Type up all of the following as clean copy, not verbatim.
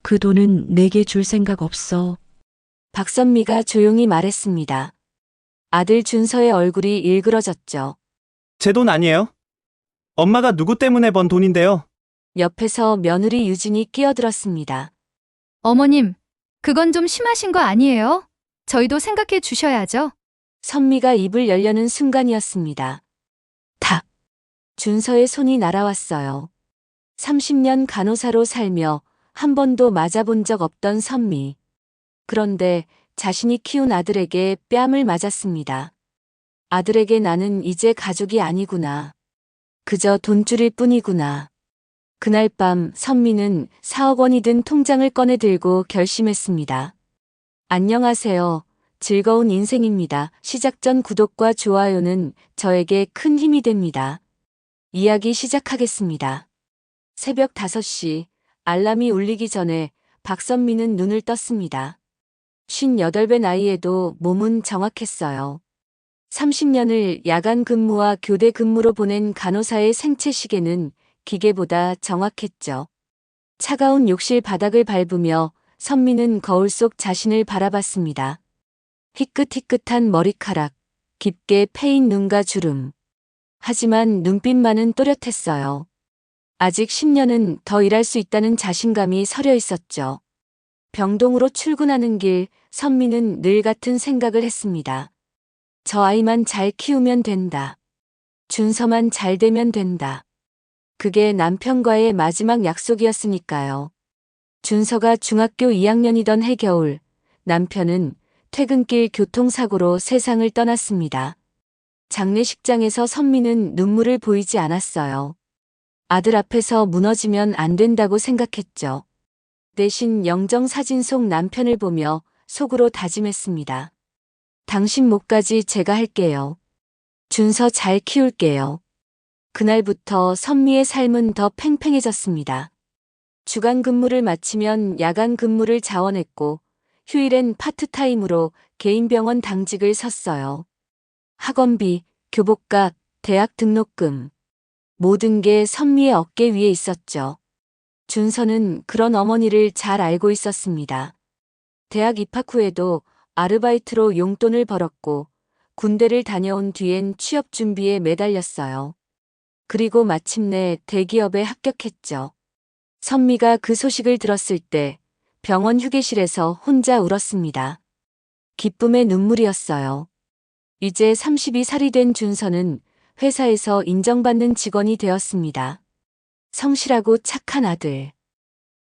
그 돈은 내게 줄 생각 없어. 박선미가 조용히 말했습니다. 아들 준서의 얼굴이 일그러졌죠. 제 돈 아니에요. 엄마가 누구 때문에 번 돈인데요. 옆에서 며느리 유진이 끼어들었습니다. 어머님, 그건 좀 심하신 거 아니에요? 저희도 생각해 주셔야죠. 선미가 입을 열려는 순간이었습니다. 탁! 준서의 손이 날아왔어요. 30년 간호사로 살며 한 번도 맞아본 적 없던 선미. 그런데 자신이 키운 아들에게 뺨을 맞았습니다. 아들에게 나는 이제 가족이 아니구나. 그저 돈줄일 뿐이구나. 그날 밤 선미는 4억 원이 든 통장을 꺼내 들고 결심했습니다. 안녕하세요. 즐거운 인생입니다. 시작 전 구독과 좋아요는 저에게 큰 힘이 됩니다. 이야기 시작하겠습니다. 새벽 5시 알람이 울리기 전에 박선미는 눈을 떴습니다. 58배 나이에도 몸은 정확했어요. 30년을 야간 근무와 교대 근무로 보낸 간호사의 생체 시계는 기계보다 정확했죠. 차가운 욕실 바닥을 밟으며 선미는 거울 속 자신을 바라봤습니다. 희끗희끗한 머리카락, 깊게 패인 눈과 주름. 하지만 눈빛만은 또렷했어요. 아직 10년은 더 일할 수 있다는 자신감이 서려 있었죠. 병동으로 출근하는 길, 선미는 늘 같은 생각을 했습니다. 저 아이만 잘 키우면 된다. 준서만 잘 되면 된다. 그게 남편과의 마지막 약속이었으니까요. 준서가 중학교 2학년이던 해겨울, 남편은 퇴근길 교통사고로 세상을 떠났습니다. 장례식장에서 선미는 눈물을 보이지 않았어요. 아들 앞에서 무너지면 안 된다고 생각했죠. 대신 영정사진 속 남편을 보며 속으로 다짐했습니다. 당신 몫까지 제가 할게요. 준서 잘 키울게요. 그날부터 선미의 삶은 더 팽팽해졌습니다. 주간 근무를 마치면 야간 근무를 자원했고 휴일엔 파트타임으로 개인 병원 당직을 섰어요. 학원비, 교복값, 대학 등록금. 모든 게 선미의 어깨 위에 있었죠. 준서는 그런 어머니를 잘 알고 있었습니다. 대학 입학 후에도 아르바이트로 용돈을 벌었고 군대를 다녀온 뒤엔 취업 준비에 매달렸어요. 그리고 마침내 대기업에 합격했죠. 선미가 그 소식을 들었을 때 병원 휴게실에서 혼자 울었습니다. 기쁨의 눈물이었어요. 이제 32살이 된 준서는 회사에서 인정받는 직원이 되었습니다. 성실하고 착한 아들.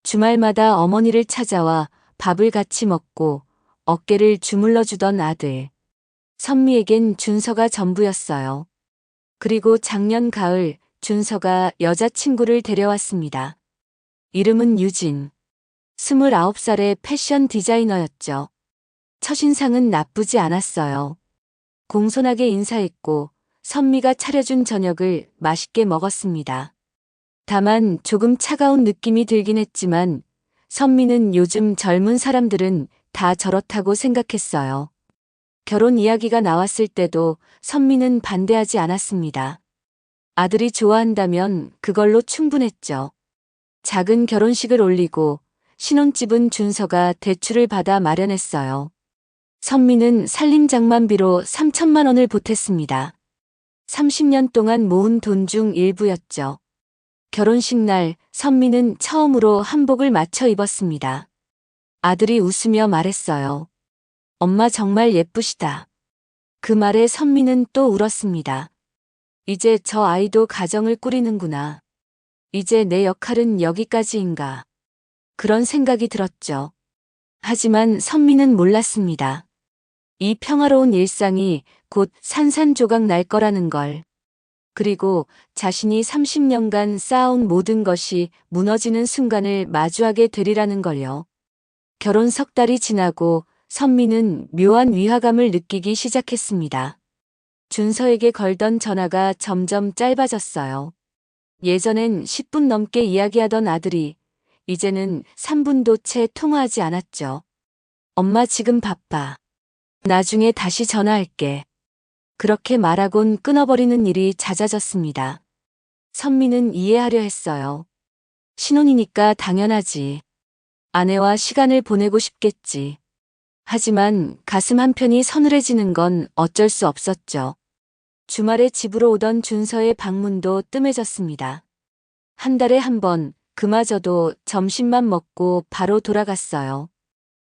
주말마다 어머니를 찾아와 밥을 같이 먹고 어깨를 주물러 주던 아들. 선미에겐 준서가 전부였어요. 그리고 작년 가을 준서가 여자친구를 데려왔습니다. 이름은 유진. 29살의 패션 디자이너였죠. 첫인상은 나쁘지 않았어요. 공손하게 인사했고 선미가 차려준 저녁을 맛있게 먹었습니다. 다만 조금 차가운 느낌이 들긴 했지만 선미는 요즘 젊은 사람들은 다 저렇다고 생각했어요. 결혼 이야기가 나왔을 때도 선미는 반대하지 않았습니다. 아들이 좋아한다면 그걸로 충분했죠. 작은 결혼식을 올리고 신혼집은 준서가 대출을 받아 마련했어요. 선미는 살림장만비로 3천만 원을 보탰습니다. 30년 동안 모은 돈 중 일부였죠. 결혼식 날 선미는 처음으로 한복을 맞춰 입었습니다. 아들이 웃으며 말했어요. 엄마 정말 예쁘시다. 그 말에 선미는 또 울었습니다. 이제 저 아이도 가정을 꾸리는구나. 이제 내 역할은 여기까지인가. 그런 생각이 들었죠. 하지만 선미는 몰랐습니다. 이 평화로운 일상이 곧 산산조각 날 거라는 걸. 그리고 자신이 30년간 쌓아온 모든 것이 무너지는 순간을 마주하게 되리라는 걸요. 결혼 석 달이 지나고 선미는 묘한 위화감을 느끼기 시작했습니다. 준서에게 걸던 전화가 점점 짧아졌어요. 예전엔 10분 넘게 이야기하던 아들이 이제는 3분도 채 통화하지 않았죠. 엄마 지금 바빠. 나중에 다시 전화할게. 그렇게 말하곤 끊어버리는 일이 잦아졌습니다. 선미는 이해하려 했어요. 신혼이니까 당연하지. 아내와 시간을 보내고 싶겠지. 하지만 가슴 한편이 서늘해지는 건 어쩔 수 없었죠. 주말에 집으로 오던 준서의 방문도 뜸해졌습니다. 한 달에 한 번, 그마저도 점심만 먹고 바로 돌아갔어요.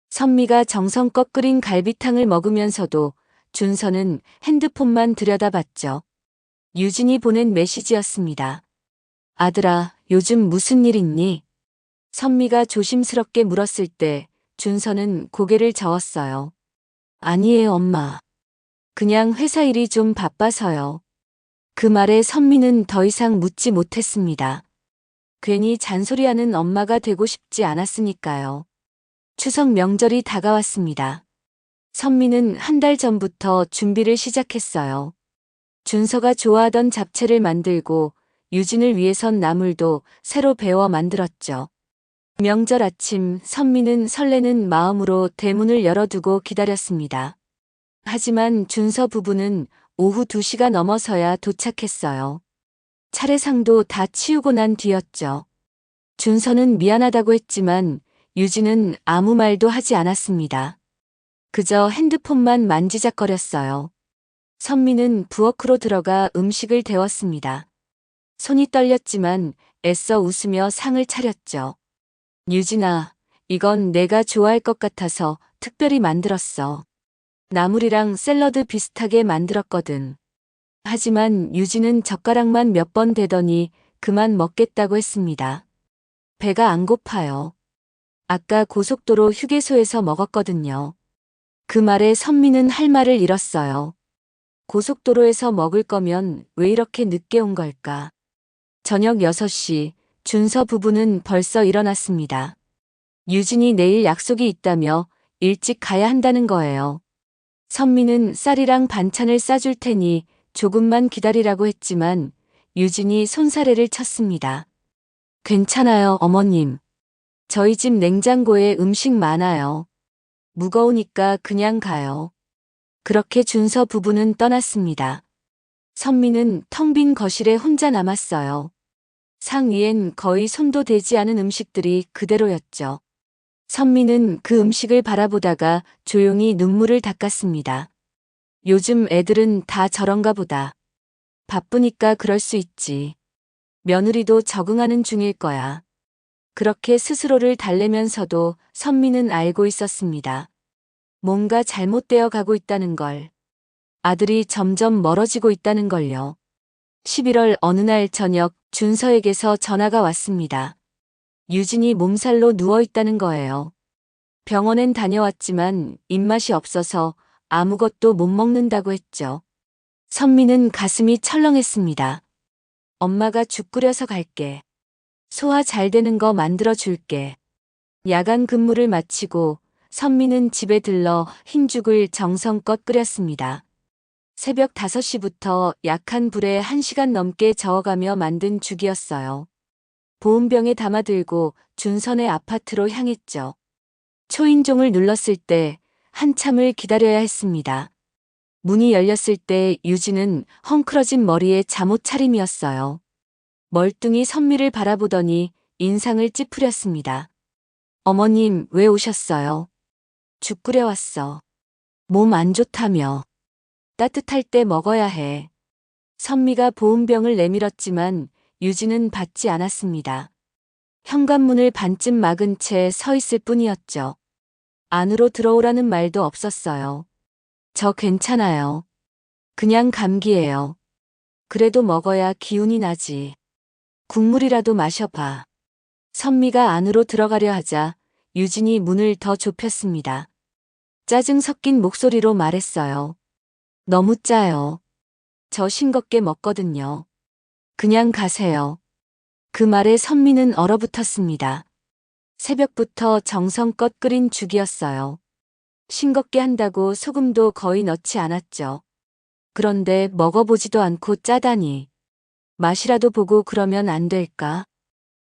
선미가 정성껏 끓인 갈비탕을 먹으면서도 준서는 핸드폰만 들여다봤죠. 유진이 보낸 메시지였습니다. 아들아, 요즘 무슨 일 있니? 선미가 조심스럽게 물었을 때 준서는 고개를 저었어요. 아니에요, 엄마. 그냥 회사 일이 좀 바빠서요. 그 말에 선미는 더 이상 묻지 못했습니다. 괜히 잔소리하는 엄마가 되고 싶지 않았으니까요. 추석 명절이 다가왔습니다. 선미는 한 달 전부터 준비를 시작했어요. 준서가 좋아하던 잡채를 만들고 유진을 위해선 나물도 새로 배워 만들었죠. 명절 아침 선미는 설레는 마음으로 대문을 열어두고 기다렸습니다. 하지만 준서 부부는 오후 2시가 넘어서야 도착했어요. 차례상도 다 치우고 난 뒤였죠. 준서는 미안하다고 했지만 유진은 아무 말도 하지 않았습니다. 그저 핸드폰만 만지작거렸어요. 선미는 부엌으로 들어가 음식을 데웠습니다. 손이 떨렸지만 애써 웃으며 상을 차렸죠. 유진아, 이건 내가 좋아할 것 같아서 특별히 만들었어. 나물이랑 샐러드 비슷하게 만들었거든. 하지만 유진은 젓가락만 몇 번 대더니 그만 먹겠다고 했습니다. 배가 안 고파요. 아까 고속도로 휴게소에서 먹었거든요. 그 말에 선미는 할 말을 잃었어요. 고속도로에서 먹을 거면 왜 이렇게 늦게 온 걸까? 저녁 6시, 준서 부부는 벌써 일어났습니다. 유진이 내일 약속이 있다며 일찍 가야 한다는 거예요. 선미는 쌀이랑 반찬을 싸줄 테니 조금만 기다리라고 했지만 유진이 손사래를 쳤습니다. 괜찮아요, 어머님. 저희 집 냉장고에 음식 많아요. 무거우니까 그냥 가요. 그렇게 준서 부부는 떠났습니다. 선미는 텅 빈 거실에 혼자 남았어요. 상 위엔 거의 손도 대지 않은 음식들이 그대로였죠. 선미는 그 음식을 바라보다가 조용히 눈물을 닦았습니다. 요즘 애들은 다 저런가 보다. 바쁘니까 그럴 수 있지. 며느리도 적응하는 중일 거야. 그렇게 스스로를 달래면서도 선미는 알고 있었습니다. 뭔가 잘못되어 가고 있다는 걸. 아들이 점점 멀어지고 있다는 걸요. 11월 어느 날 저녁 준서에게서 전화가 왔습니다. 유진이 몸살로 누워 있다는 거예요. 병원엔 다녀왔지만 입맛이 없어서 아무것도 못 먹는다고 했죠. 선미는 가슴이 철렁했습니다. 엄마가 죽 끓여서 갈게. 소화 잘 되는 거 만들어 줄게. 야간 근무를 마치고 선미는 집에 들러 흰죽을 정성껏 끓였습니다. 새벽 5시부터 약한 불에 1시간 넘게 저어가며 만든 죽이었어요. 보온병에 담아들고 준선의 아파트로 향했죠. 초인종을 눌렀을 때 한참을 기다려야 했습니다. 문이 열렸을 때 유진은 헝클어진 머리에 잠옷 차림이었어요. 멀뚱히 선미를 바라보더니 인상을 찌푸렸습니다. 어머님, 왜 오셨어요? 죽 끓여왔어. 몸 안 좋다며. 따뜻할 때 먹어야 해. 선미가 보온병을 내밀었지만 유진은 받지 않았습니다. 현관문을 반쯤 막은 채 서 있을 뿐이었죠. 안으로 들어오라는 말도 없었어요. 저 괜찮아요. 그냥 감기예요. 그래도 먹어야 기운이 나지. 국물이라도 마셔봐. 선미가 안으로 들어가려 하자 유진이 문을 더 좁혔습니다. 짜증 섞인 목소리로 말했어요. 너무 짜요. 저 싱겁게 먹거든요. 그냥 가세요. 그 말에 선미는 얼어붙었습니다. 새벽부터 정성껏 끓인 죽이었어요. 싱겁게 한다고 소금도 거의 넣지 않았죠. 그런데 먹어보지도 않고 짜다니. 맛이라도 보고 그러면 안 될까?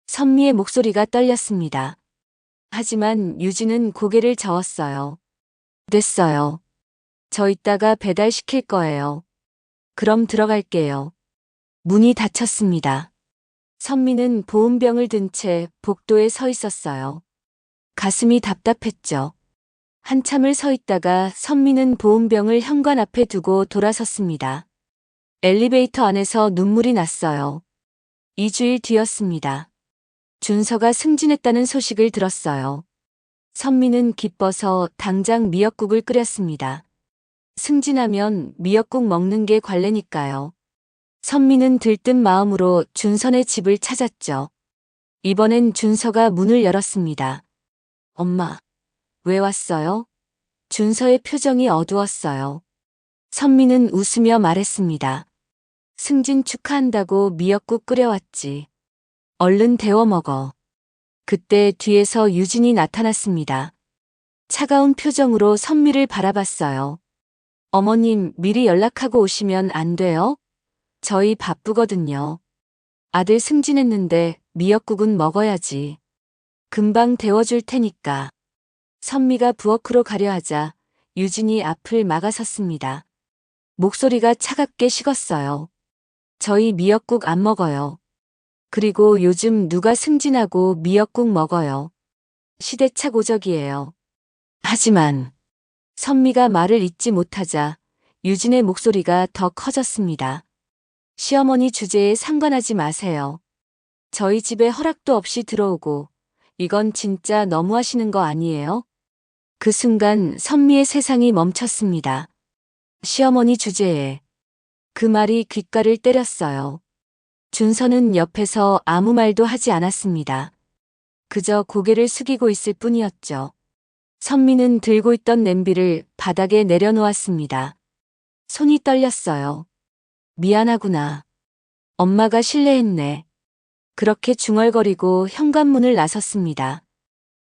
선미의 목소리가 떨렸습니다. 하지만 유진은 고개를 저었어요. 됐어요. 저 이따가 배달시킬 거예요. 그럼 들어갈게요. 문이 닫혔습니다. 선미는 보온병을 든 채 복도에 서 있었어요. 가슴이 답답했죠. 한참을 서 있다가 선미는 보온병을 현관 앞에 두고 돌아섰습니다. 엘리베이터 안에서 눈물이 났어요. 2주일 뒤였습니다. 준서가 승진했다는 소식을 들었어요. 선미는 기뻐서 당장 미역국을 끓였습니다. 승진하면 미역국 먹는 게 관례니까요. 선미는 들뜬 마음으로 준선의 집을 찾았죠. 이번엔 준서가 문을 열었습니다. 엄마, 왜 왔어요? 준서의 표정이 어두웠어요. 선미는 웃으며 말했습니다. 승진 축하한다고 미역국 끓여왔지. 얼른 데워 먹어. 그때 뒤에서 유진이 나타났습니다. 차가운 표정으로 선미를 바라봤어요. 어머님, 미리 연락하고 오시면 안 돼요? 저희 바쁘거든요. 아들 승진했는데 미역국은 먹어야지. 금방 데워줄 테니까. 선미가 부엌으로 가려 하자 유진이 앞을 막아섰습니다. 목소리가 차갑게 식었어요. 저희 미역국 안 먹어요. 그리고 요즘 누가 승진하고 미역국 먹어요. 시대착오적이에요. 하지만 선미가 말을 잇지 못하자 유진의 목소리가 더 커졌습니다. 시어머니 주제에 상관하지 마세요. 저희 집에 허락도 없이 들어오고 이건 진짜 너무하시는 거 아니에요? 그 순간 선미의 세상이 멈췄습니다. 시어머니 주제에 그 말이 귓가를 때렸어요. 준서는 옆에서 아무 말도 하지 않았습니다. 그저 고개를 숙이고 있을 뿐이었죠. 선미는 들고 있던 냄비를 바닥에 내려놓았습니다. 손이 떨렸어요. 미안하구나. 엄마가 실례했네. 그렇게 중얼거리고 현관문을 나섰습니다.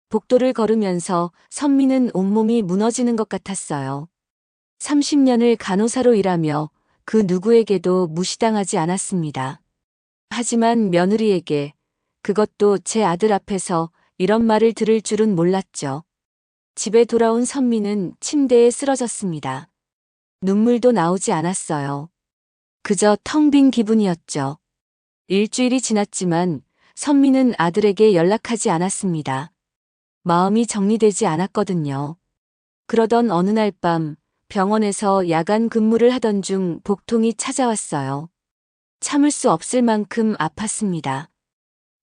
복도를 걸으면서 선미는 온몸이 무너지는 것 같았어요. 30년을 간호사로 일하며 그 누구에게도 무시당하지 않았습니다. 하지만 며느리에게, 그것도 제 아들 앞에서 이런 말을 들을 줄은 몰랐죠. 집에 돌아온 선미는 침대에 쓰러졌습니다. 눈물도 나오지 않았어요. 그저 텅 빈 기분이었죠. 일주일이 지났지만 선미는 아들에게 연락하지 않았습니다. 마음이 정리되지 않았거든요. 그러던 어느 날 밤 병원에서 야간 근무를 하던 중 복통이 찾아왔어요. 참을 수 없을 만큼 아팠습니다.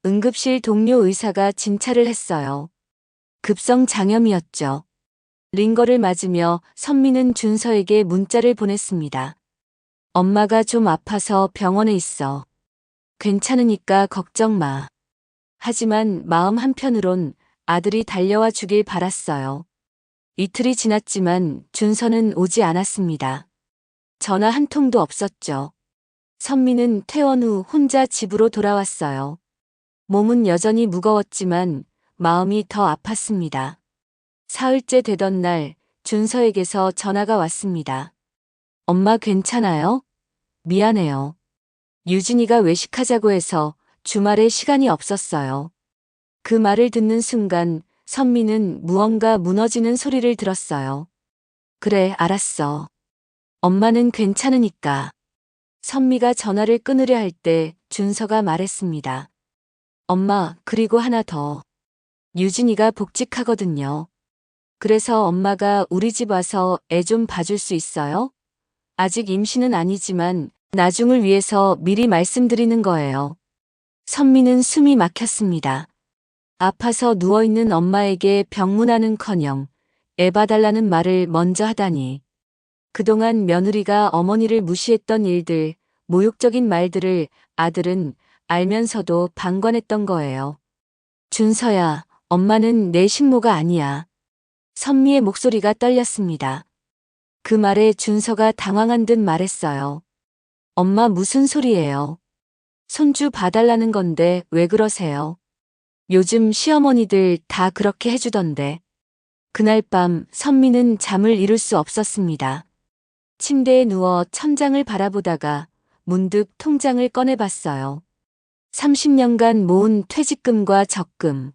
응급실 동료 의사가 진찰을 했어요. 급성 장염이었죠. 링거를 맞으며 선미는 준서에게 문자를 보냈습니다. 엄마가 좀 아파서 병원에 있어. 괜찮으니까 걱정 마. 하지만 마음 한편으론 아들이 달려와 주길 바랐어요. 이틀이 지났지만 준서는 오지 않았습니다. 전화 한 통도 없었죠. 선미는 퇴원 후 혼자 집으로 돌아왔어요. 몸은 여전히 무거웠지만 마음이 더 아팠습니다. 사흘째 되던 날 준서에게서 전화가 왔습니다. 엄마 괜찮아요? 미안해요. 유진이가 외식하자고 해서 주말에 시간이 없었어요. 그 말을 듣는 순간 선미는 무언가 무너지는 소리를 들었어요. 그래, 알았어. 엄마는 괜찮으니까. 선미가 전화를 끊으려 할 때 준서가 말했습니다. 엄마, 그리고 하나 더. 유진이가 복직하거든요. 그래서 엄마가 우리 집 와서 애 좀 봐줄 수 있어요? 아직 임신은 아니지만 나중을 위해서 미리 말씀드리는 거예요. 선미는 숨이 막혔습니다. 아파서 누워있는 엄마에게 병문안은커녕 애 봐달라는 말을 먼저 하다니. 그동안 며느리가 어머니를 무시했던 일들, 모욕적인 말들을 아들은 알면서도 방관했던 거예요. 준서야, 엄마는 내 식모가 아니야. 선미의 목소리가 떨렸습니다. 그 말에 준서가 당황한 듯 말했어요. 엄마 무슨 소리예요? 손주 봐달라는 건데 왜 그러세요? 요즘 시어머니들 다 그렇게 해주던데. 그날 밤 선미는 잠을 이룰 수 없었습니다. 침대에 누워 천장을 바라보다가 문득 통장을 꺼내봤어요. 30년간 모은 퇴직금과 적금.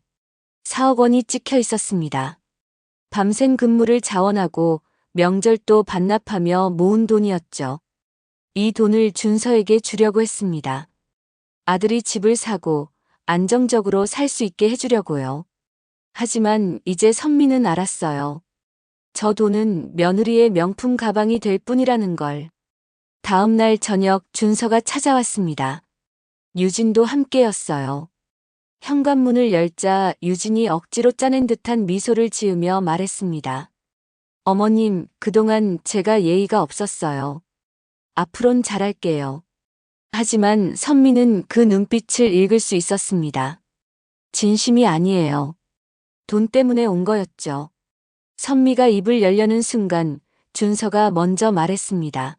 4억 원이 찍혀 있었습니다. 밤샘 근무를 자원하고 명절도 반납하며 모은 돈이었죠. 이 돈을 준서에게 주려고 했습니다. 아들이 집을 사고 안정적으로 살 수 있게 해주려고요. 하지만 이제 선미는 알았어요. 저 돈은 며느리의 명품 가방이 될 뿐이라는 걸. 다음 날 저녁 준서가 찾아왔습니다. 유진도 함께였어요. 현관문을 열자 유진이 억지로 짜낸 듯한 미소를 지으며 말했습니다. 어머님, 그동안 제가 예의가 없었어요. 앞으론 잘할게요. 하지만 선미는 그 눈빛을 읽을 수 있었습니다. 진심이 아니에요. 돈 때문에 온 거였죠. 선미가 입을 열려는 순간 준서가 먼저 말했습니다.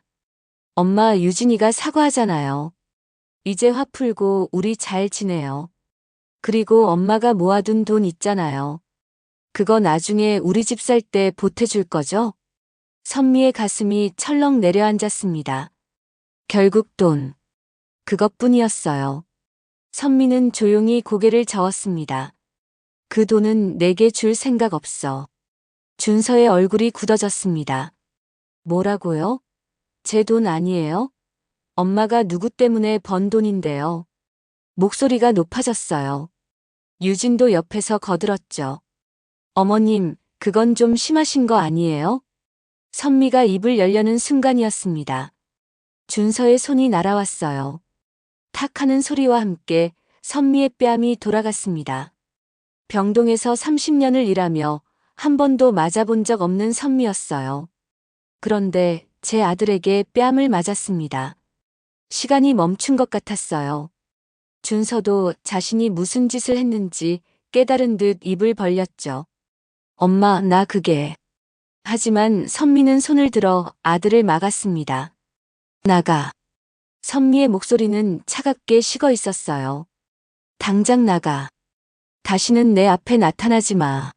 엄마, 유진이가 사과하잖아요. 이제 화 풀고 우리 잘 지내요. 그리고 엄마가 모아둔 돈 있잖아요. 그거 나중에 우리 집 살 때 보태줄 거죠? 선미의 가슴이 철렁 내려앉았습니다. 결국 돈. 그것뿐이었어요. 선미는 조용히 고개를 저었습니다. 그 돈은 내게 줄 생각 없어. 준서의 얼굴이 굳어졌습니다. 뭐라고요? 제 돈 아니에요? 엄마가 누구 때문에 번 돈인데요. 목소리가 높아졌어요. 유진도 옆에서 거들었죠. 어머님, 그건 좀 심하신 거 아니에요? 선미가 입을 열려는 순간이었습니다. 준서의 손이 날아왔어요. 탁 하는 소리와 함께 선미의 뺨이 돌아갔습니다. 병동에서 30년을 일하며 한 번도 맞아본 적 없는 선미였어요. 그런데 제 아들에게 뺨을 맞았습니다. 시간이 멈춘 것 같았어요. 준서도 자신이 무슨 짓을 했는지 깨달은 듯 입을 벌렸죠. 엄마, 나 그게. 하지만 선미는 손을 들어 아들을 막았습니다. 나가. 선미의 목소리는 차갑게 식어 있었어요. 당장 나가. 다시는 내 앞에 나타나지 마.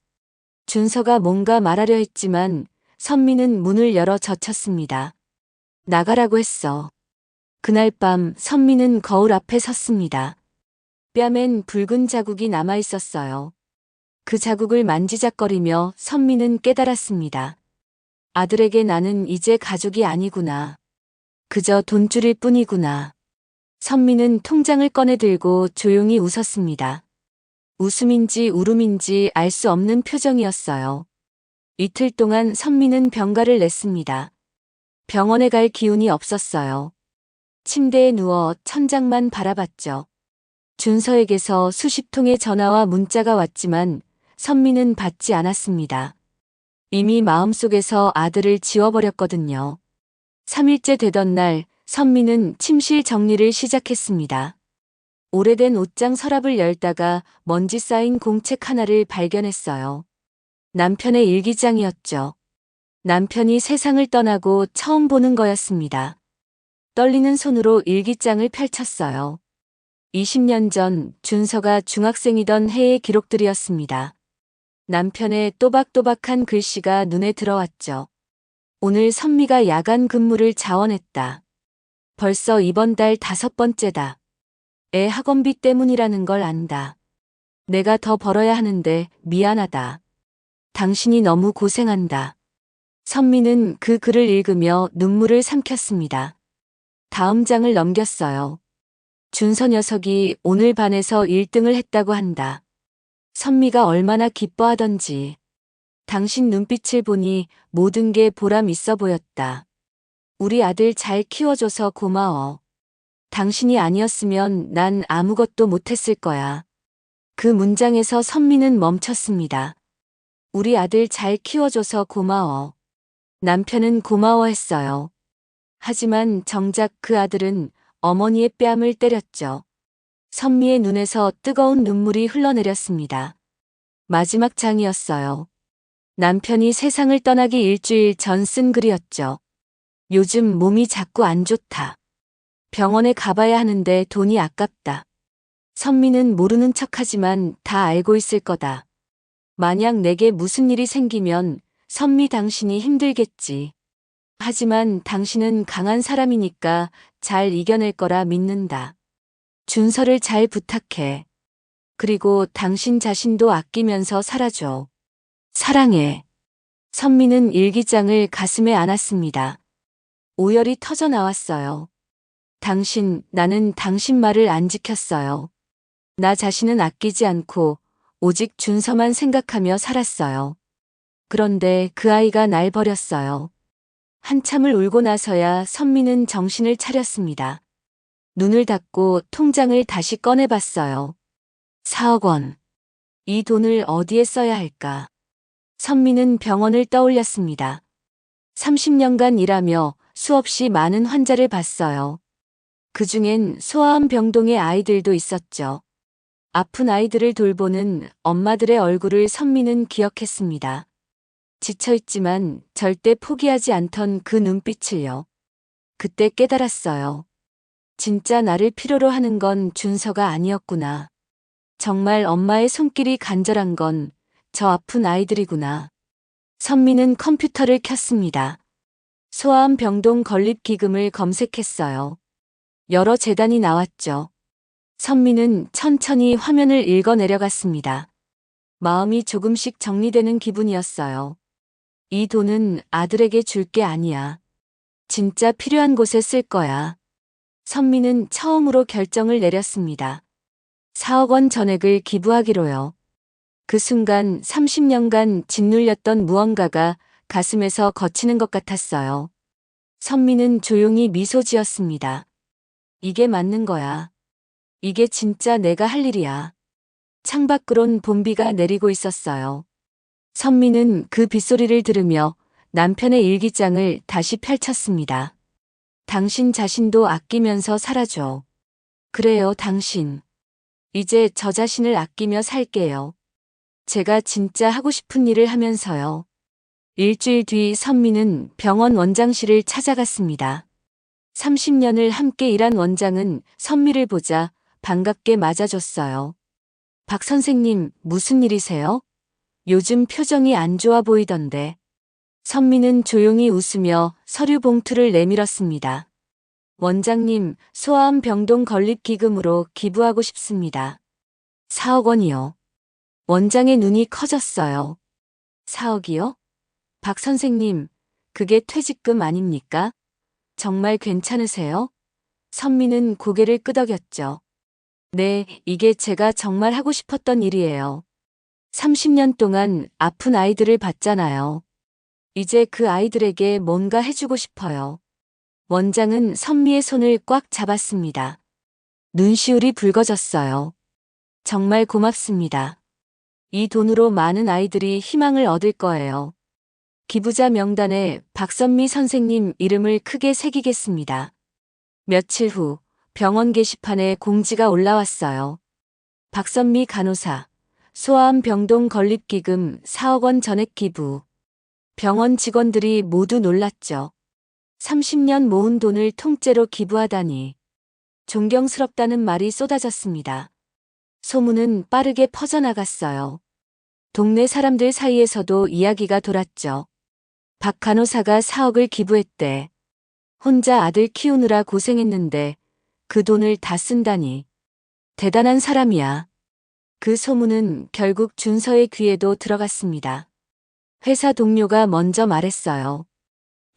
준서가 뭔가 말하려 했지만 선미는 문을 열어 젖혔습니다. 나가라고 했어. 그날 밤 선미는 거울 앞에 섰습니다. 뺨엔 붉은 자국이 남아 있었어요. 그 자국을 만지작거리며 선미는 깨달았습니다. 아들에게 나는 이제 가족이 아니구나. 그저 돈줄일 뿐이구나. 선미는 통장을 꺼내 들고 조용히 웃었습니다. 웃음인지 울음인지 알 수 없는 표정이었어요. 이틀 동안 선미는 병가를 냈습니다. 병원에 갈 기운이 없었어요. 침대에 누워 천장만 바라봤죠. 준서에게서 수십 통의 전화와 문자가 왔지만 선미는 받지 않았습니다. 이미 마음속에서 아들을 지워버렸거든요. 3일째 되던 날 선미는 침실 정리를 시작했습니다. 오래된 옷장 서랍을 열다가 먼지 쌓인 공책 하나를 발견했어요. 남편의 일기장이었죠. 남편이 세상을 떠나고 처음 보는 거였습니다. 떨리는 손으로 일기장을 펼쳤어요. 20년 전 준서가 중학생이던 해의 기록들이었습니다. 남편의 또박또박한 글씨가 눈에 들어왔죠. 오늘 선미가 야간 근무를 자원했다. 벌써 이번 달 5번째다. 애 학원비 때문이라는 걸 안다. 내가 더 벌어야 하는데 미안하다. 당신이 너무 고생한다. 선미는 그 글을 읽으며 눈물을 삼켰습니다. 다음 장을 넘겼어요. 준서 녀석이 오늘 반에서 1등을 했다고 한다. 선미가 얼마나 기뻐하던지. 당신 눈빛을 보니 모든 게 보람 있어 보였다. 우리 아들 잘 키워줘서 고마워. 당신이 아니었으면 난 아무것도 못했을 거야. 그 문장에서 선미는 멈췄습니다. 우리 아들 잘 키워줘서 고마워. 남편은 고마워했어요. 하지만 정작 그 아들은 어머니의 뺨을 때렸죠. 선미의 눈에서 뜨거운 눈물이 흘러내렸습니다. 마지막 장이었어요. 남편이 세상을 떠나기 일주일 전 쓴 글이었죠. 요즘 몸이 자꾸 안 좋다. 병원에 가봐야 하는데 돈이 아깝다. 선미는 모르는 척하지만 다 알고 있을 거다. 만약 내게 무슨 일이 생기면 선미 당신이 힘들겠지. 하지만 당신은 강한 사람이니까 잘 이겨낼 거라 믿는다. 준서를 잘 부탁해. 그리고 당신 자신도 아끼면서 살아줘. 사랑해. 선미는 일기장을 가슴에 안았습니다. 오열이 터져 나왔어요. 나는 당신 말을 안 지켰어요. 나 자신은 아끼지 않고 오직 준서만 생각하며 살았어요. 그런데 그 아이가 날 버렸어요. 한참을 울고 나서야 선미는 정신을 차렸습니다. 눈을 닫고 통장을 다시 꺼내봤어요. 4억 원. 이 돈을 어디에 써야 할까? 선미는 병원을 떠올렸습니다. 30년간 일하며 수없이 많은 환자를 봤어요. 그중엔 소아암 병동의 아이들도 있었죠. 아픈 아이들을 돌보는 엄마들의 얼굴을 선미는 기억했습니다. 지쳐있지만 절대 포기하지 않던 그 눈빛을요. 그때 깨달았어요. 진짜 나를 필요로 하는 건 준서가 아니었구나. 정말 엄마의 손길이 간절한 건 저 아픈 아이들이구나. 선미는 컴퓨터를 켰습니다. 소아암 병동 건립 기금을 검색했어요. 여러 재단이 나왔죠. 선미는 천천히 화면을 읽어 내려갔습니다. 마음이 조금씩 정리되는 기분이었어요. 이 돈은 아들에게 줄 게 아니야. 진짜 필요한 곳에 쓸 거야. 선미는 처음으로 결정을 내렸습니다. 4억 원 전액을 기부하기로요. 그 순간 30년간 짓눌렸던 무언가가 가슴에서 거치는 것 같았어요. 선미는 조용히 미소 지었습니다. 이게 맞는 거야. 이게 진짜 내가 할 일이야. 창밖으론 봄비가 내리고 있었어요. 선미는 그 빗소리를 들으며 남편의 일기장을 다시 펼쳤습니다. 당신 자신도 아끼면서 살아줘. 그래요, 당신. 이제 저 자신을 아끼며 살게요. 제가 진짜 하고 싶은 일을 하면서요. 일주일 뒤 선미는 병원 원장실을 찾아갔습니다. 30년을 함께 일한 원장은 선미를 보자 반갑게 맞아줬어요. 박 선생님, 무슨 일이세요? 요즘 표정이 안 좋아 보이던데. 선미는 조용히 웃으며 서류 봉투를 내밀었습니다. 원장님, 소아암 병동 건립 기금으로 기부하고 싶습니다. 4억 원이요. 원장의 눈이 커졌어요. 4억이요? 박 선생님, 그게 퇴직금 아닙니까? 정말 괜찮으세요? 선미는 고개를 끄덕였죠. 네, 이게 제가 정말 하고 싶었던 일이에요. 30년 동안 아픈 아이들을 봤잖아요. 이제 그 아이들에게 뭔가 해주고 싶어요. 원장은 선미의 손을 꽉 잡았습니다. 눈시울이 붉어졌어요. 정말 고맙습니다. 이 돈으로 많은 아이들이 희망을 얻을 거예요. 기부자 명단에 박선미 선생님 이름을 크게 새기겠습니다. 며칠 후 병원 게시판에 공지가 올라왔어요. 박선미 간호사, 소아암 병동 건립기금 4억 원 전액 기부. 병원 직원들이 모두 놀랐죠. 30년 모은 돈을 통째로 기부하다니. 존경스럽다는 말이 쏟아졌습니다. 소문은 빠르게 퍼져나갔어요. 동네 사람들 사이에서도 이야기가 돌았죠. 박 간호사가 4억을 기부했대. 혼자 아들 키우느라 고생했는데 그 돈을 다 쓴다니. 대단한 사람이야. 그 소문은 결국 준서의 귀에도 들어갔습니다. 회사 동료가 먼저 말했어요.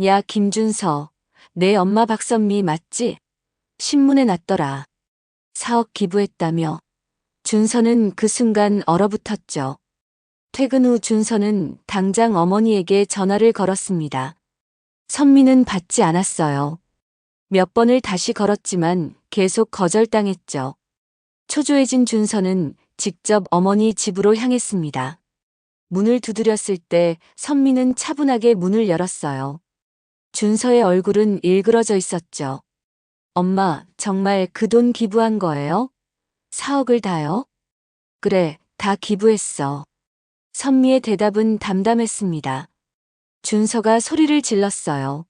야, 김준서, 내 엄마 박선미 맞지? 신문에 났더라. 4억 기부했다며. 준서는 그 순간 얼어붙었죠. 퇴근 후 준서는 당장 어머니에게 전화를 걸었습니다. 선미는 받지 않았어요. 몇 번을 다시 걸었지만 계속 거절당했죠. 초조해진 준서는 직접 어머니 집으로 향했습니다. 문을 두드렸을 때 선미는 차분하게 문을 열었어요. 준서의 얼굴은 일그러져 있었죠. 엄마, 정말 그 돈 기부한 거예요? 4억을 다요? 그래, 다 기부했어. 선미의 대답은 담담했습니다. 준서가 소리를 질렀어요.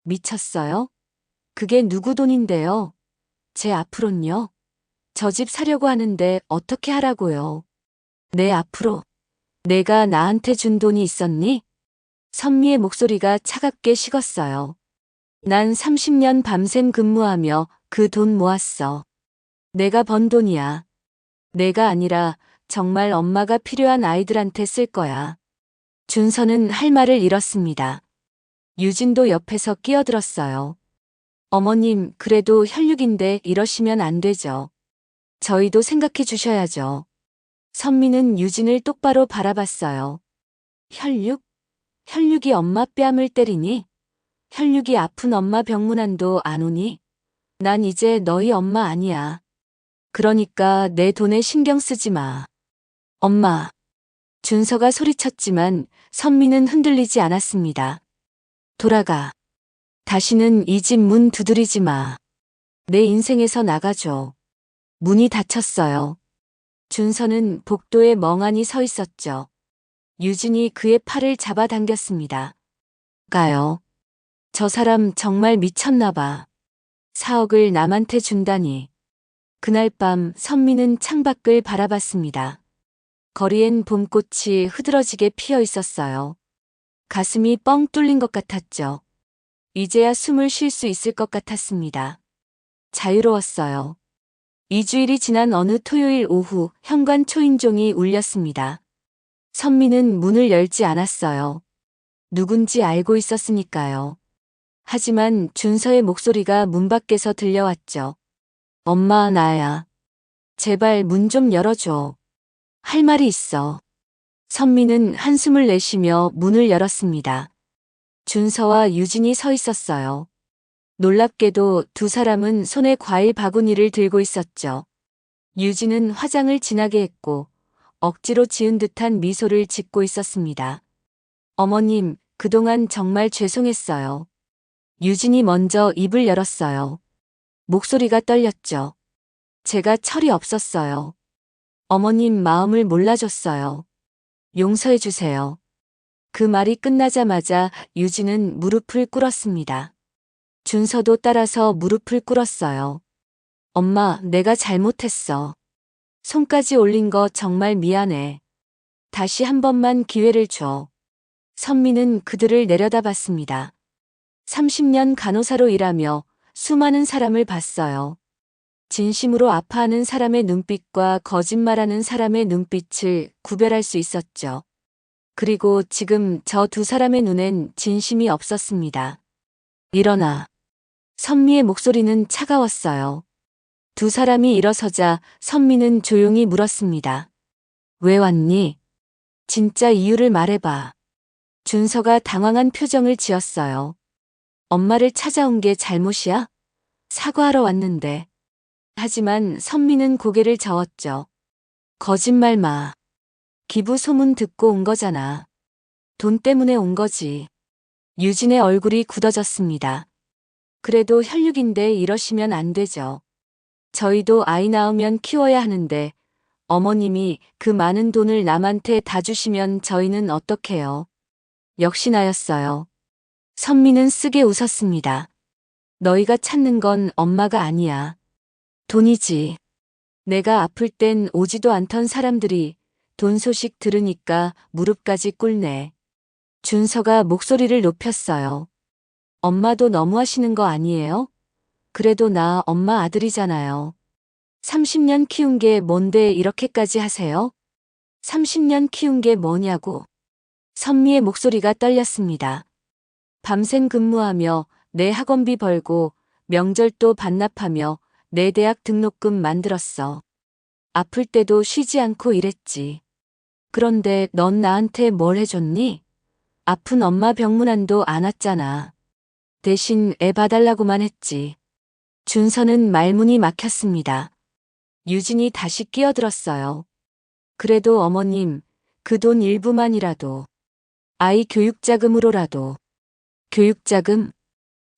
미쳤어요? 그게 누구 돈인데요? 제 앞으론요? 저 집 사려고 하는데 어떻게 하라고요? 내 앞으로. 내가 나한테 준 돈이 있었니? 선미의 목소리가 차갑게 식었어요. 난 30년 밤샘 근무하며 그 돈 모았어. 내가 번 돈이야. 내가 아니라 정말 엄마가 필요한 아이들한테 쓸 거야. 준서는 할 말을 잃었습니다. 유진도 옆에서 끼어들었어요. 어머님, 그래도 혈육인데 이러시면 안 되죠. 저희도 생각해 주셔야죠. 선미는 유진을 똑바로 바라봤어요. 혈육? 혈육이 엄마 뺨을 때리니? 혈육이 아픈 엄마 병문안도 안 오니? 난 이제 너희 엄마 아니야. 그러니까 내 돈에 신경 쓰지 마. 엄마. 준서가 소리쳤지만 선미는 흔들리지 않았습니다. 돌아가. 다시는 이 집 문 두드리지 마. 내 인생에서 나가줘. 문이 닫혔어요. 준서는 복도에 멍하니 서 있었죠. 유진이 그의 팔을 잡아당겼습니다. 가요. 저 사람 정말 미쳤나 봐. 4억을 남한테 준다니. 그날 밤 선미는 창밖을 바라봤습니다. 거리엔 봄꽃이 흐드러지게 피어 있었어요. 가슴이 뻥 뚫린 것 같았죠. 이제야 숨을 쉴 수 있을 것 같았습니다. 자유로웠어요. 2주일이 지난 어느 토요일 오후 현관 초인종이 울렸습니다. 선미는 문을 열지 않았어요. 누군지 알고 있었으니까요. 하지만 준서의 목소리가 문 밖에서 들려왔죠. 엄마, 나야. 제발 문 좀 열어줘. 할 말이 있어. 선미는 한숨을 내쉬며 문을 열었습니다. 준서와 유진이 서 있었어요. 놀랍게도 두 사람은 손에 과일 바구니를 들고 있었죠. 유진은 화장을 진하게 했고 억지로 지은 듯한 미소를 짓고 있었습니다. 어머님, 그동안 정말 죄송했어요. 유진이 먼저 입을 열었어요. 목소리가 떨렸죠. 제가 철이 없었어요. 어머님 마음을 몰라줬어요. 용서해 주세요. 그 말이 끝나자마자 유진은 무릎을 꿇었습니다. 준서도 따라서 무릎을 꿇었어요. 엄마, 내가 잘못했어. 손까지 올린 거 정말 미안해. 다시 한 번만 기회를 줘. 선미는 그들을 내려다봤습니다. 30년 간호사로 일하며 수많은 사람을 봤어요. 진심으로 아파하는 사람의 눈빛과 거짓말하는 사람의 눈빛을 구별할 수 있었죠. 그리고 지금 저 두 사람의 눈엔 진심이 없었습니다. 일어나. 선미의 목소리는 차가웠어요. 두 사람이 일어서자 선미는 조용히 물었습니다. 왜 왔니? 진짜 이유를 말해봐. 준서가 당황한 표정을 지었어요. 엄마를 찾아온 게 잘못이야? 사과하러 왔는데. 하지만 선미는 고개를 저었죠. 거짓말 마. 기부 소문 듣고 온 거잖아. 돈 때문에 온 거지. 유진의 얼굴이 굳어졌습니다. 그래도 혈육인데 이러시면 안 되죠. 저희도 아이 낳으면 키워야 하는데 어머님이 그 많은 돈을 남한테 다 주시면 저희는 어떡해요? 역시 나였어요. 선미는 쓰게 웃었습니다. 너희가 찾는 건 엄마가 아니야. 돈이지. 내가 아플 땐 오지도 않던 사람들이 돈 소식 들으니까 무릎까지 꿇네. 준서가 목소리를 높였어요. 엄마도 너무하시는 거 아니에요? 그래도 나 엄마 아들이잖아요. 30년 키운 게 뭔데 이렇게까지 하세요? 30년 키운 게 뭐냐고. 선미의 목소리가 떨렸습니다. 밤샘 근무하며 내 학원비 벌고 명절도 반납하며 내 대학 등록금 만들었어. 아플 때도 쉬지 않고 일했지. 그런데 넌 나한테 뭘 해줬니? 아픈 엄마 병문안도 안 왔잖아. 대신 애 봐달라고만 했지. 준서는 말문이 막혔습니다. 유진이 다시 끼어들었어요. 그래도 어머님, 그 돈 일부만이라도. 아이 교육자금으로라도. 교육자금?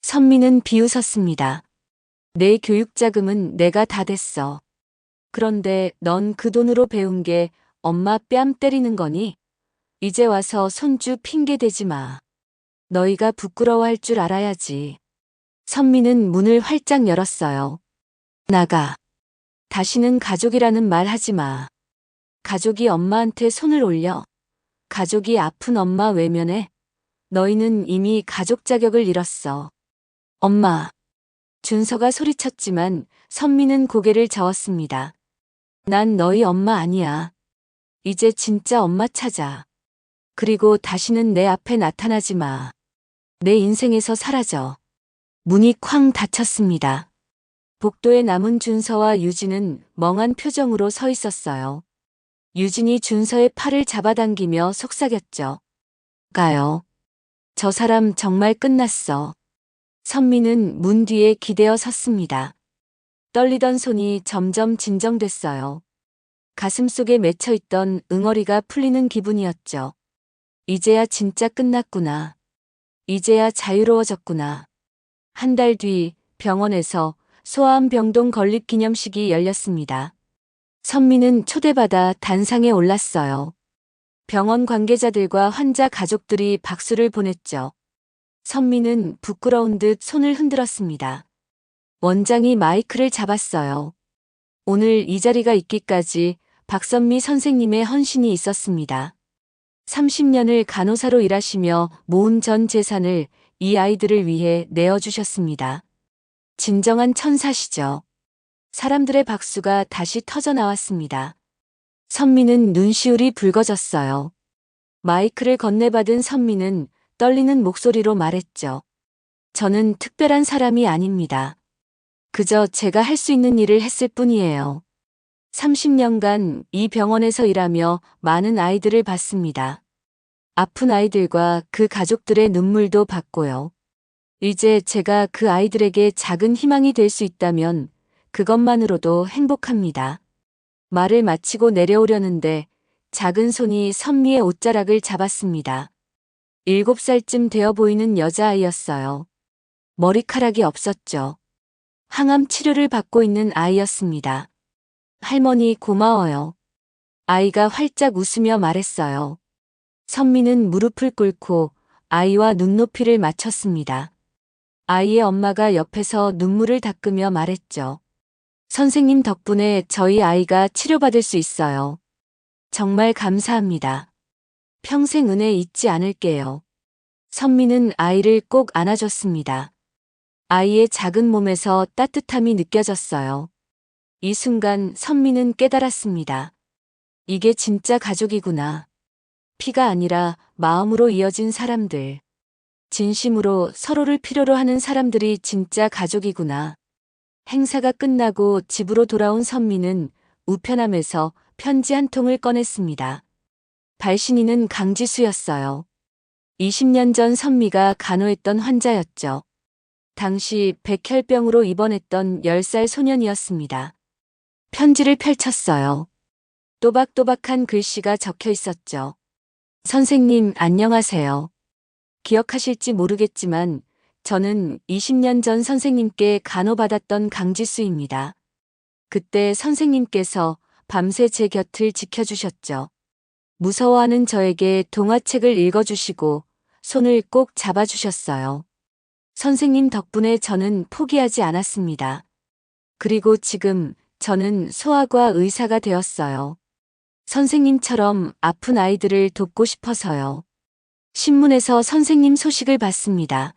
선미는 비웃었습니다. 내 교육자금은 내가 다 댔어. 그런데 넌 그 돈으로 배운 게 엄마 뺨 때리는 거니? 이제 와서 손주 핑계 대지 마. 너희가 부끄러워할 줄 알아야지. 선미는 문을 활짝 열었어요. 나가. 다시는 가족이라는 말 하지 마. 가족이 엄마한테 손을 올려. 가족이 아픈 엄마 외면해. 너희는 이미 가족 자격을 잃었어. 엄마. 준서가 소리쳤지만 선미는 고개를 저었습니다. 난 너희 엄마 아니야. 이제 진짜 엄마 찾아. 그리고 다시는 내 앞에 나타나지 마. 내 인생에서 사라져. 문이 쾅 닫혔습니다. 복도에 남은 준서와 유진은 멍한 표정으로 서 있었어요. 유진이 준서의 팔을 잡아당기며 속삭였죠. 가요. 저 사람 정말 끝났어. 선미는 문 뒤에 기대어 섰습니다. 떨리던 손이 점점 진정됐어요. 가슴속에 맺혀있던 응어리가 풀리는 기분이었죠. 이제야 진짜 끝났구나. 이제야 자유로워졌구나. 한 달 뒤 병원에서 소아암 병동 건립 기념식이 열렸습니다. 선미는 초대받아 단상에 올랐어요. 병원 관계자들과 환자 가족들이 박수를 보냈죠. 선미는 부끄러운 듯 손을 흔들었습니다. 원장이 마이크를 잡았어요. 오늘 이 자리가 있기까지 박선미 선생님의 헌신이 있었습니다. 30년을 간호사로 일하시며 모은 전 재산을 이 아이들을 위해 내어주셨습니다. 진정한 천사시죠. 사람들의 박수가 다시 터져 나왔습니다. 선미는 눈시울이 붉어졌어요. 마이크를 건네받은 선미는 떨리는 목소리로 말했죠. 저는 특별한 사람이 아닙니다. 그저 제가 할 수 있는 일을 했을 뿐이에요. 30년간 이 병원에서 일하며 많은 아이들을 봤습니다. 아픈 아이들과 그 가족들의 눈물도 봤고요. 이제 제가 그 아이들에게 작은 희망이 될 수 있다면 그것만으로도 행복합니다. 말을 마치고 내려오려는데 작은 손이 선미의 옷자락을 잡았습니다. 7살쯤 되어 보이는 여자아이였어요. 머리카락이 없었죠. 항암 치료를 받고 있는 아이였습니다. 할머니 고마워요. 아이가 활짝 웃으며 말했어요. 선미는 무릎을 꿇고 아이와 눈높이를 맞췄습니다. 아이의 엄마가 옆에서 눈물을 닦으며 말했죠. 선생님 덕분에 저희 아이가 치료받을 수 있어요. 정말 감사합니다. 평생 은혜 잊지 않을게요. 선미는 아이를 꼭 안아줬습니다. 아이의 작은 몸에서 따뜻함이 느껴졌어요. 이 순간 선미는 깨달았습니다. 이게 진짜 가족이구나. 피가 아니라 마음으로 이어진 사람들. 진심으로 서로를 필요로 하는 사람들이 진짜 가족이구나. 행사가 끝나고 집으로 돌아온 선미는 우편함에서 편지 한 통을 꺼냈습니다. 발신인은 강지수였어요. 20년 전 선미가 간호했던 환자였죠. 당시 백혈병으로 입원했던 10살 소년이었습니다. 편지를 펼쳤어요. 또박또박한 글씨가 적혀 있었죠. 선생님 안녕하세요. 기억하실지 모르겠지만 저는 20년 전 선생님께 간호받았던 강지수입니다. 그때 선생님께서 밤새 제 곁을 지켜주셨죠. 무서워하는 저에게 동화책을 읽어주시고 손을 꼭 잡아주셨어요. 선생님 덕분에 저는 포기하지 않았습니다. 그리고 지금 저는 소아과 의사가 되었어요. 선생님처럼 아픈 아이들을 돕고 싶어서요. 신문에서 선생님 소식을 봤습니다.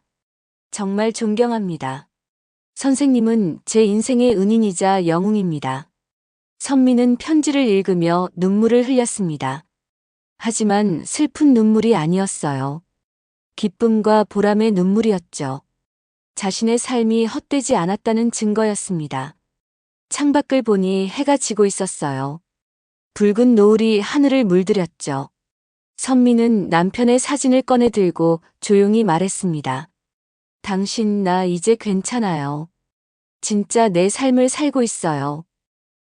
정말 존경합니다. 선생님은 제 인생의 은인이자 영웅입니다. 선미는 편지를 읽으며 눈물을 흘렸습니다. 하지만 슬픈 눈물이 아니었어요. 기쁨과 보람의 눈물이었죠. 자신의 삶이 헛되지 않았다는 증거였습니다. 창밖을 보니 해가 지고 있었어요. 붉은 노을이 하늘을 물들였죠. 선미는 남편의 사진을 꺼내 들고 조용히 말했습니다. 당신 나 이제 괜찮아요. 진짜 내 삶을 살고 있어요.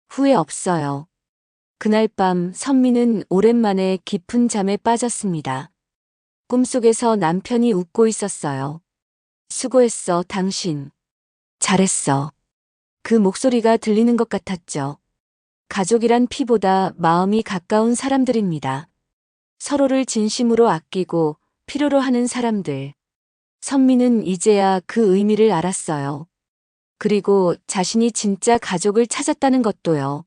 후회 없어요. 그날 밤 선미는 오랜만에 깊은 잠에 빠졌습니다. 꿈속에서 남편이 웃고 있었어요. 수고했어, 당신. 잘했어. 그 목소리가 들리는 것 같았죠. 가족이란 피보다 마음이 가까운 사람들입니다. 서로를 진심으로 아끼고 필요로 하는 사람들. 선미는 이제야 그 의미를 알았어요. 그리고 자신이 진짜 가족을 찾았다는 것도요.